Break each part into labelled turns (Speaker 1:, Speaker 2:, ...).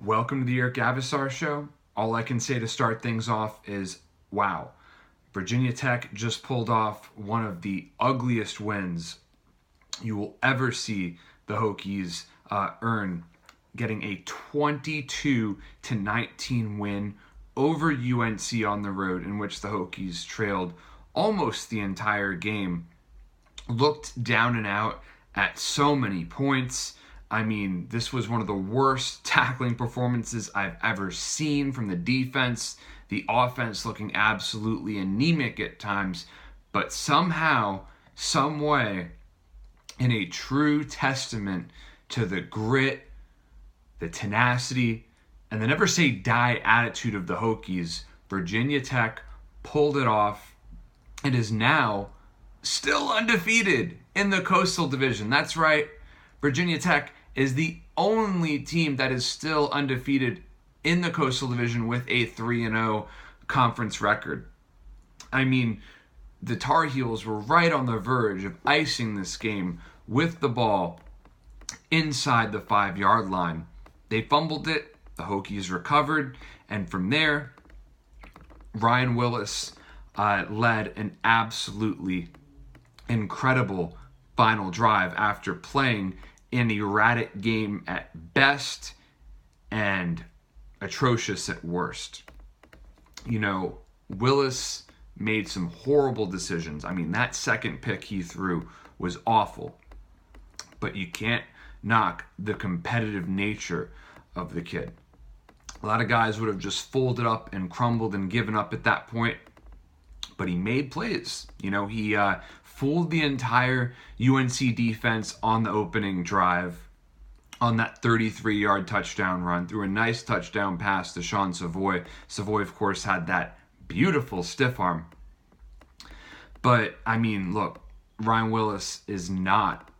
Speaker 1: Welcome to the Eric Avisar Show. All I can say to start things off is, wow. Virginia Tech just pulled off one of the ugliest wins you will ever see the Hokies earn, getting a 22-19 win over UNC on the road, in which the Hokies trailed almost the entire game. Looked down and out at so many points. I mean, this was one of the worst tackling performances I've ever seen from the defense. The offense looking absolutely anemic at times, but somehow, some way, in a true testament to the grit, the tenacity, and the never say die attitude of the Hokies, Virginia Tech pulled it off and is now still undefeated in the Coastal Division. That's right, Virginia Tech is the only team that is still undefeated in the Coastal Division with a 3-0 conference record. I mean, the Tar Heels were right on the verge of icing this game with the ball inside the 5-yard line. They fumbled it, the Hokies recovered, and from there, Ryan Willis led an absolutely incredible final drive after playing an erratic game at best and atrocious at worst. You know, Willis made some horrible decisions. I mean, that second pick he threw was awful. But you can't knock the competitive nature of the kid. A lot of guys would have just folded up and crumbled and given up at that point. But he made plays. You know, he fooled the entire UNC defense on the opening drive on that 33-yard touchdown run, threw a nice touchdown pass to Sean Savoy. Savoy, of course, had that beautiful stiff arm. But, I mean, look, Ryan Willis is not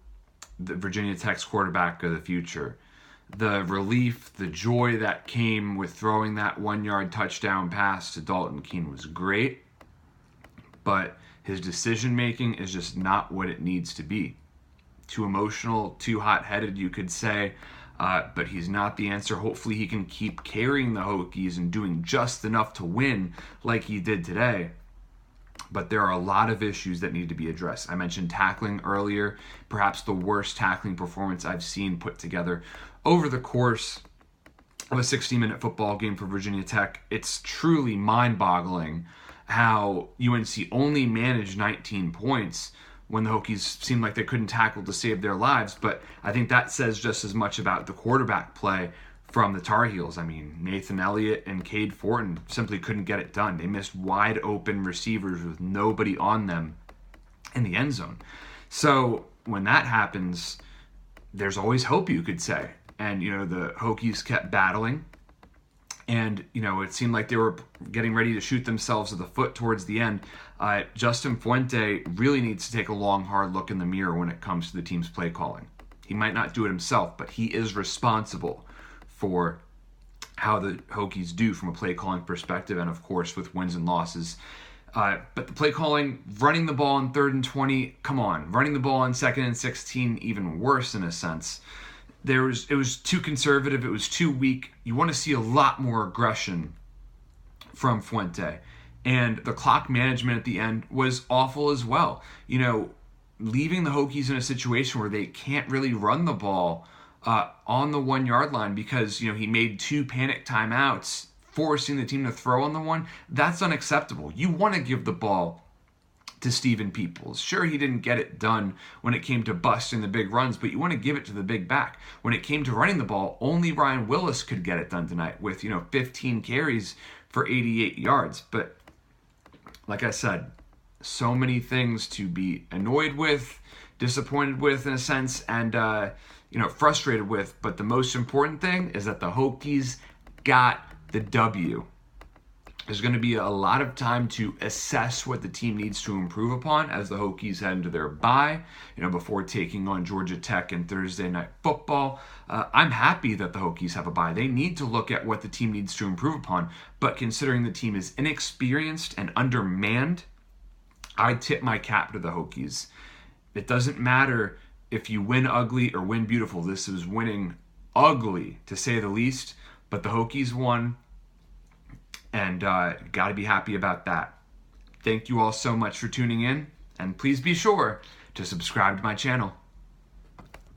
Speaker 1: the Virginia Tech's quarterback of the future. The relief, the joy that came with throwing that 1-yard touchdown pass to Dalton Keene was great, but his decision-making is just not what it needs to be. Too emotional, too hot-headed, you could say, but he's not the answer. Hopefully he can keep carrying the Hokies and doing just enough to win like he did today. But there are a lot of issues that need to be addressed. I mentioned tackling earlier, perhaps the worst tackling performance I've seen put together over the course of a 60-minute football game for Virginia Tech. It's truly mind-boggling how UNC only managed 19 points when the Hokies seemed like they couldn't tackle to save their lives. But I think that says just as much about the quarterback play from the Tar Heels. I mean, Nathan Elliott and Cade Fortin simply couldn't get it done. They missed wide open receivers with nobody on them in the end zone. So when that happens, there's always hope, you could say. And, you know, the Hokies kept battling. And, you know, it seemed like they were getting ready to shoot themselves in the foot towards the end. Justin Fuente really needs to take a long, hard look in the mirror when it comes to the team's play calling. He might not do it himself, but he is responsible for how the Hokies do from a play calling perspective, and of course with wins and losses. But the play calling, running the ball on 3rd and 20, come on. Running the ball on 2nd and 16, even worse in a sense. It was too conservative. It was too weak. You want to see a lot more aggression from Fuente. And the clock management at the end was awful as well. You know, leaving the Hokies in a situation where they can't really run the ball on the 1-yard line because, you know, he made 2 panic timeouts, forcing the team to throw on the one. That's unacceptable. You want to give the ball to Steven Peoples. Sure, he didn't get it done when it came to busting the big runs, but you want to give it to the big back. When it came to running the ball, only Ryan Willis could get it done tonight with, 15 carries for 88 yards. But like I said, so many things to be annoyed with, disappointed with in a sense, and frustrated with. But the most important thing is that the Hokies got the W. There's going to be a lot of time to assess what the team needs to improve upon as the Hokies head into their bye, before taking on Georgia Tech in Thursday Night Football. I'm happy that the Hokies have a bye. They need to look at what the team needs to improve upon, but considering the team is inexperienced and undermanned, I tip my cap to the Hokies. It doesn't matter if you win ugly or win beautiful. This is winning ugly, to say the least. But the Hokies won, and got to be happy about that. Thank you all so much for tuning in, and please be sure to subscribe to my channel.